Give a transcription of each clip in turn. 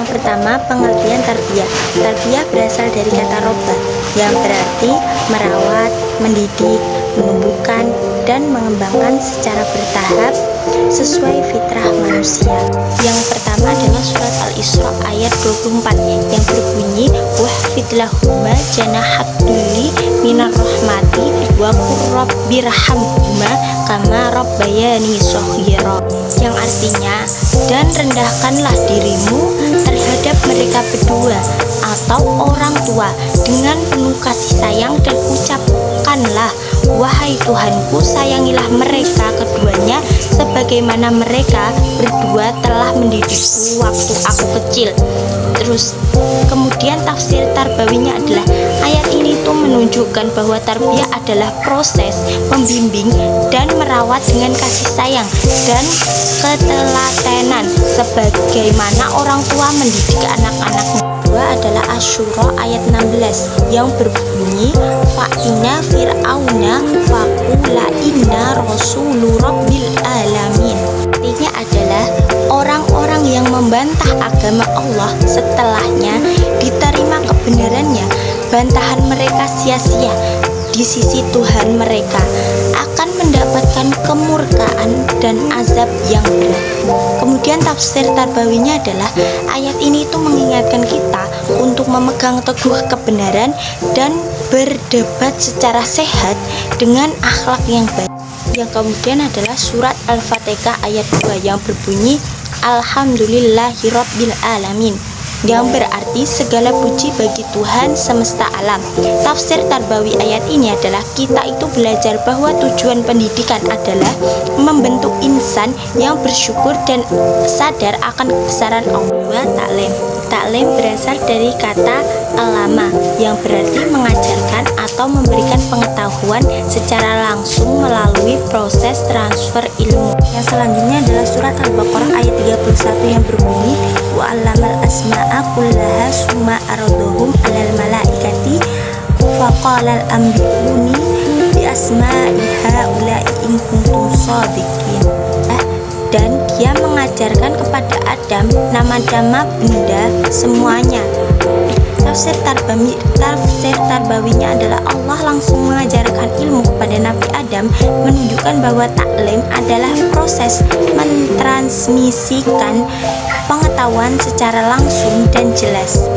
Yang pertama, pengertian tarbiyah. Tarbiyah berasal dari kata robba yang berarti merawat, mendidik, menumbuhkan, dan mengembangkan secara bertahap sesuai fitrah manusia. Yang pertama adalah surat Al-Isra ayat 24 yang berbunyi wahfid lahuma janahadulli minar rahmati wa qur rabbirhamhuma kama rabbayani shaghira, yang artinya, dan rendahkanlah dirimu terhadap mereka berdua atau orang tua dengan penuh kasih sayang, dan ucapkanlah wahai Tuhanku, sayangilah mereka keduanya sebagaimana mereka berdua telah mendidikku waktu aku kecil. Terus kemudian tafsir tarbawinya adalah ayat ini tuh menunjukkan bahwa tarbiyah adalah proses membimbing dan merawat dengan kasih sayang dan ketelatenan sebagaimana orang tua mendidik anak-anaknya. Kedua adalah Asyura ayat 16 yang berbunyi fa'ina fir'auna faqula inna rasulu rabbil alamin. Artinya adalah orang-orang yang membantah agama Allah setelahnya diterima kebenarannya, bantahan mereka sia-sia di sisi Tuhan mereka, akan mendapatkan kemurkaan dan azab yang berat. Kemudian tafsir tarbawinya adalah ayat ini itu mengingatkan kita untuk memegang teguh kebenaran dan berdebat secara sehat dengan akhlak yang baik. Yang kemudian adalah surat Al-Fatihah ayat 2 yang berbunyi Alhamdulillahirabbil alamin, yang berarti segala puji bagi Tuhan semesta alam. Tafsir tarbawi ayat ini adalah kita itu belajar bahwa tujuan pendidikan adalah membentuk insan yang bersyukur dan sadar akan kebesaran Allah. Taklim. Taklim berasal dari kata alama yang berarti mengajarkan atau memberikan pengetahuan secara langsung melalui proses transfer ilmu. Yang selanjutnya adalah surat Al-Baqarah ayat 31 yang berbunyi wa 'allamal asma'a kullaha summa aradahum 'alal malaikati faqala al-anbi'uni bi asma'i haula'i in kuntum shadiqin. Dan dia mengajarkan kepada Adam nama-nama benda semuanya. Tafsir tarbawinya adalah Allah langsung mengajarkan ilmu kepada Nabi Adam, menunjukkan bahwa taklim adalah proses mentransmisikan pengetahuan secara langsung dan jelas.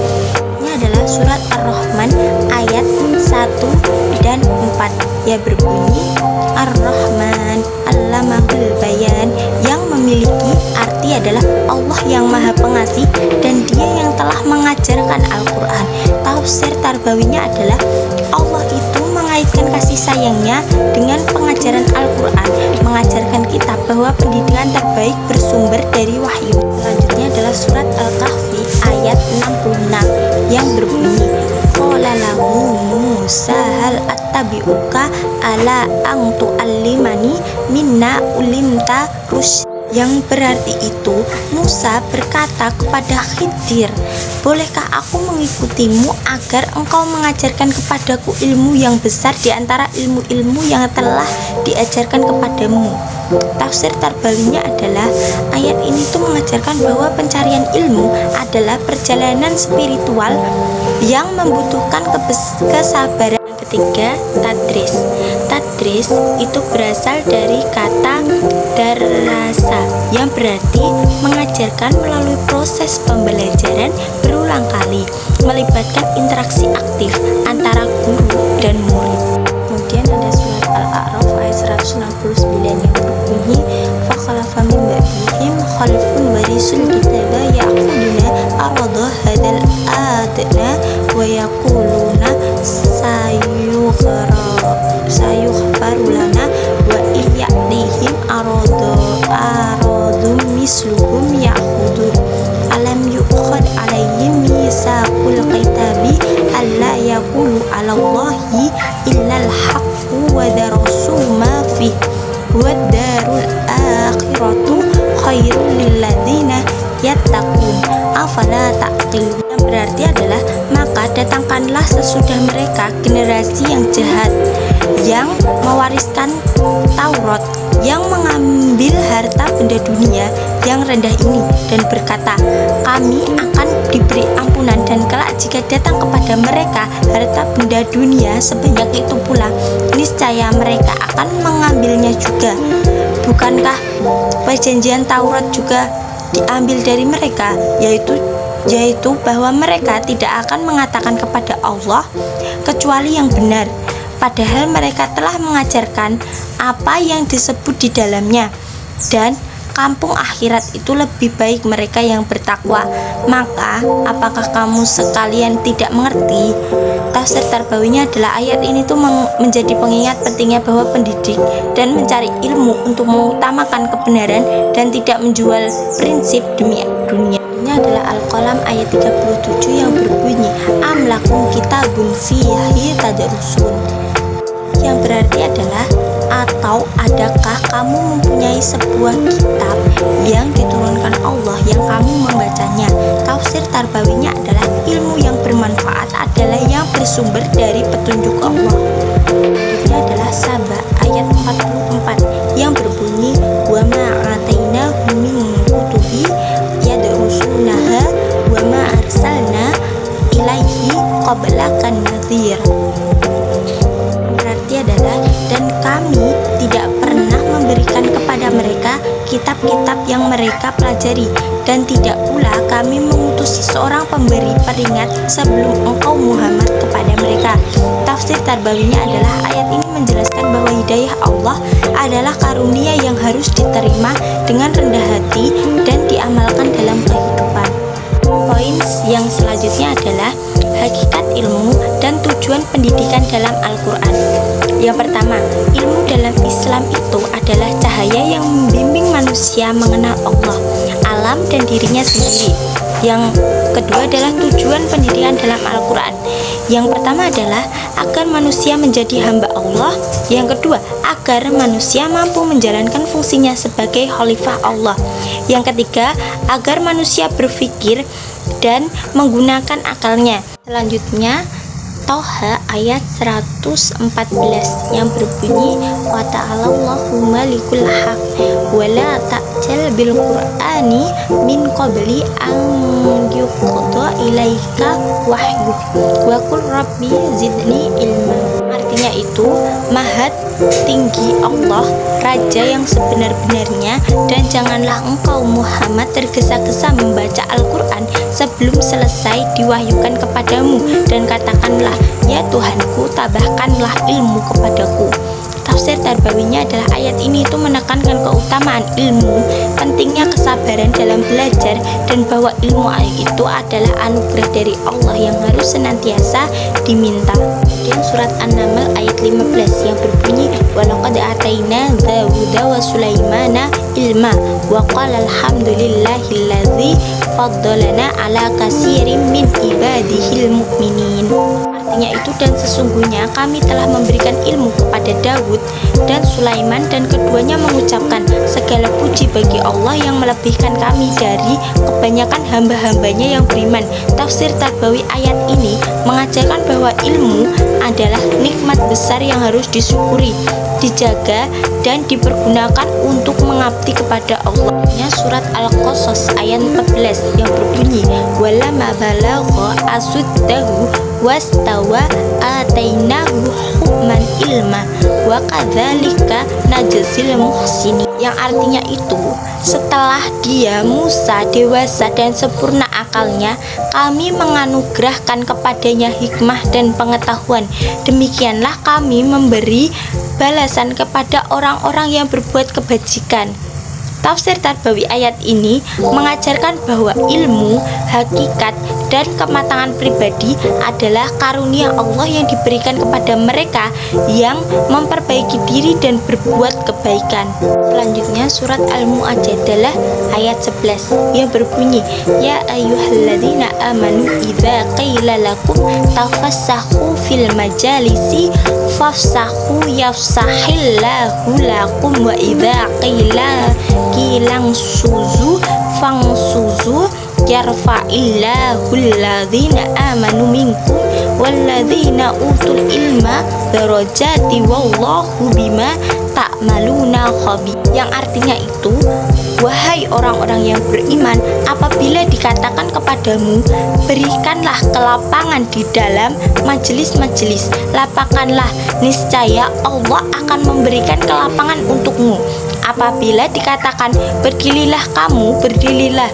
Ini adalah surat Ar-Rahman ayat 1 dan 4 yang berbunyi Ar-Rahman Allamahul Bayan, yang memiliki arti adalah Allah yang maha pengasih dan dia yang telah mengajarkan Al-Quran. Tafsir tarbawinya adalah Allah itu mengaitkan kasih sayangnya dengan pengajaran Al-Quran, mengajarkan kita bahwa pendidikan terbaik bersumber dari wahyu. Selanjutnya adalah surat Al-Kahfi ayat 66 yang berbunyi qala lahu Musa hal attabi'uka ala ang tu'allimani minna ulimta rusy, yang berarti itu Musa berkata kepada Khidir, bolehkah aku mengikutimu agar engkau mengajarkan kepadaku ilmu yang besar di antara ilmu-ilmu yang telah diajarkan kepadamu. Tafsir tarbawinya adalah ayat ini tuh mengajarkan bahwa pencarian ilmu adalah perjalanan spiritual yang membutuhkan kesabaran. Ketiga, tadris. Tadris itu berasal dari kata darasa yang berarti mengajarkan melalui proses pembelajaran berulang kali, melibatkan interaksi aktif antara guru dan murid. Kemudian ada surat Al-A'raf ayat 169 yang berbunyi fakhalafa min ba'dihim khalfun warisul kitaba ya'khuduna arada hadzal adna wa yaquluna sayughfaru lana wa iyyatihim aradum misluhum ya'khudu alam yu'khad alaihim misaqul kitabi alla yaqulu 'alallahi illal haqqu wa darasu ma fi wa darul akhiratu khairul lil ladzina yattaqun afala ta'qilun, yang berarti adalah maka datangkanlah sesudah mereka generasi yang jahat yang mewariskan Taurat, yang mengambil mengambil harta benda dunia yang rendah ini dan berkata, kami akan diberi ampunan, dan kelak jika datang kepada mereka harta benda dunia sebanyak itu pula, niscaya mereka akan mengambilnya juga. Bukankah perjanjian Taurat juga diambil dari mereka, yaitu bahwa mereka tidak akan mengatakan kepada Allah kecuali yang benar, padahal mereka telah mengajarkan apa yang disebut di dalamnya, dan kampung akhirat itu lebih baik mereka yang bertakwa. Maka apakah kamu sekalian tidak mengerti? Tafsir Tarbawinya adalah ayat ini tuh menjadi pengingat pentingnya bahwa pendidik dan mencari ilmu untuk mengutamakan kebenaran dan tidak menjual prinsip demi dunia. Ini adalah Al-Qalam ayat 37 yang berbunyi, am lakum kitabun fihi tadrusun, yang berarti adalah, atau adakah kamu mempunyai sebuah kitab yang diturunkan Allah yang kamu membacanya? Tafsir Tarbawinya adalah ilmu yang bermanfaat adalah yang bersumber dari petunjuk Allah. Ini adalah Saba ayat 44 yang berbunyi, wa ma atainahu min kutubi yadrusunaha wa ma arsalna ilaihi qablakan nadhir. Berarti adalah, dan kami tidak pernah memberikan kepada mereka kitab-kitab yang mereka pelajari, dan tidak pula kami mengutus seorang pemberi peringat sebelum engkau Muhammad kepada mereka. Tafsir Tarbawinya adalah ayat ini menjelaskan bahwa hidayah Allah adalah karunia yang harus diterima dengan rendah hati dan diamalkan dalam kehidupan. Poin yang selanjutnya adalah hakikat ilmu dan tujuan pendidikan dalam Al-Quran. Yang pertama, ilmu dalam Islam itu adalah cahaya yang membimbing manusia mengenal Allah, alam, dan dirinya sendiri. Yang kedua adalah tujuan pendidikan dalam Al-Quran. Yang pertama adalah agar manusia menjadi hamba Allah. Yang kedua, agar manusia mampu menjalankan fungsinya sebagai khalifah Allah. Yang ketiga, agar manusia berpikir dan menggunakan akalnya. Selanjutnya, Toha ayat 114 yang berbunyi, wa ta'alallahu malikul haq wa la ta'jal bil qur'ani min qabli an yuqda ilaika wahyu wa qul rabbi zidni ilma. Artinya itu, maha tinggi Allah, Raja yang sebenar-benarnya, dan janganlah engkau Muhammad tergesa-gesa membaca Al-Quran sebelum selesai diwahyukan kepadamu, dan katakanlah, ya Tuhanku, tambahkanlah ilmu kepadaku. Tafsir Tarbawinya adalah ayat ini itu menekankan keutamaan ilmu, pentingnya kesabaran dalam belajar, dan bahwa ilmu itu adalah anugerah dari Allah yang harus senantiasa diminta. Kemudian surat An-Naml ayat 15 yang berbunyi, walaqad ataina Dawuda wa Sulaimana ilma wa qala alhamdulillahilladzi faddalana ala katsirin min ibadihil mu'minin. Artinya itu, dan sesungguhnya kami telah memberikan ilmu kepada Daud dan Sulaiman, dan keduanya mengucapkan segala puji bagi Allah yang melebihkan kami dari kebanyakan hamba-hambanya yang beriman. Tafsir Tarbawi ayat ini mengajarkan bahwa ilmu adalah nikmat besar yang harus disyukuri, dijaga, dan dipergunakan untuk mengabdi kepada Allah. Surat Al-Qasas ayat 14 yang berbunyi, walama balagha asuddahu wastawa atainahu hukman ilma wa kadzalika najzil muhsinin. Yang artinya itu, setelah dia Musa dewasa dan sempurna akalnya, kami menganugerahkan kepadanya hikmah dan pengetahuan. Demikianlah kami memberi balasan kepada orang-orang yang berbuat kebajikan. Tafsir Tarbawi ayat ini mengajarkan bahwa ilmu, hakikat, dan kematangan pribadi adalah karunia Allah yang diberikan kepada mereka yang memperbaiki diri dan berbuat kebaikan. Selanjutnya surat Al-Mu'ajadalah ayat 11 yang berbunyi, ya ayyuhalladzina amanu idza qila lakum tafassahu fil majalisi fafsahu yafsahillahu lakum wa idza qila kilang suzu fang suzu yarfa'illahu alladzina amanu minkum walladzina utul ilma darajati wallahu bima ta'maluna khabir. Yang artinya itu, wahai orang-orang yang beriman, apabila dikatakan kepadamu, berikanlah kelapangan di dalam majelis-majelis, lapangkanlah, niscaya Allah akan memberikan kelapangan untukmu. Apabila dikatakan berdirilah kamu, berdirilah,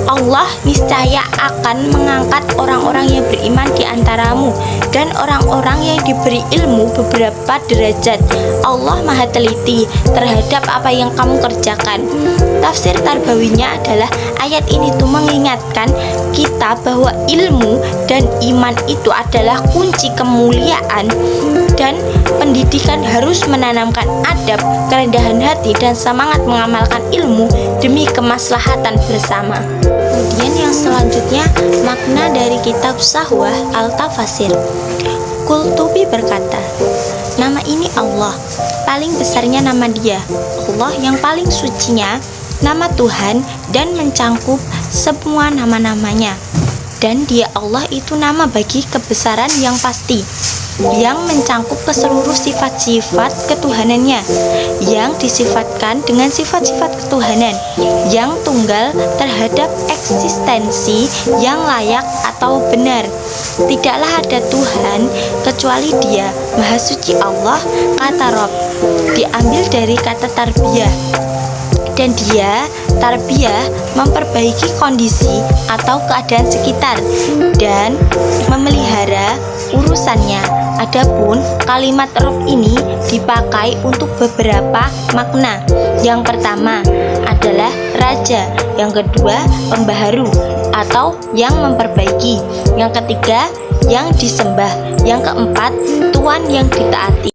Allah niscaya akan mengangkat orang-orang yang beriman di antaramu dan orang-orang yang diberi ilmu beberapa derajat. Allah Maha teliti terhadap apa yang kamu kerjakan. Tafsir tarbawinya adalah ayat ini tuh mengingatkan kita bahwa ilmu dan iman itu adalah kunci kemuliaan, dan pendidikan harus menanamkan adab, kerendahan hati, dan semangat mengamalkan ilmu demi kemaslahatan bersama. Kemudian yang selanjutnya, makna dari kitab Sahwah Al-Tafasir. Qurtubi berkata, nama ini Allah, paling besarnya nama Dia, Allah yang paling sucinya, nama Tuhan dan mencangkup semua nama-namanya. Dan Dia Allah itu nama bagi kebesaran yang pasti, yang mencangkup keseluruh sifat-sifat ketuhanannya, yang disifatkan dengan sifat-sifat ketuhanan, yang tunggal terhadap eksistensi yang layak atau benar. Tidaklah ada Tuhan kecuali Dia, Maha Suci Allah, kata Rob, diambil dari kata tarbiyah. Dan Dia, tarbiyah, memperbaiki kondisi atau keadaan sekitar dan memelihara urusannya. Adapun kalimat Rob ini dipakai untuk beberapa makna. Yang pertama adalah raja, yang kedua pembaharu atau yang memperbaiki, yang ketiga yang disembah, yang keempat tuan yang ditaati.